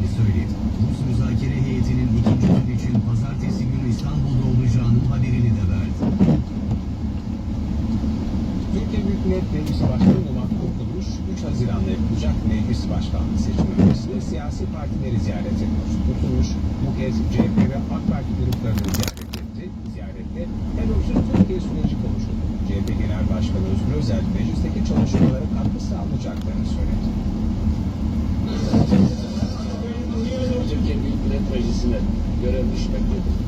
edileceğini söyledi. Rus müzakere heyetinin ikinci tur için pazartesi günü İstanbul'da olacağının haberini de verdi. Türkiye Büyük Millet Meclisi Başkanı Numan Kurtuluş, 3 Haziran'da yapılacak meclis başkanlığı seçimi öncesinde siyasi partileri ziyaret ediyor. Kurtuluş bu kez CHP ve AK Parti gruplarını ziyaret etti. Ziyarette terörsüz Türkiye süreci konuşuldu. CHP Genel Başkanı Özgür Özel, meclisteki çalışmalara katkı sağlayacaklarını söyledi. Türkiye Büyük Millet Meclisi'ne görev düşmektedir.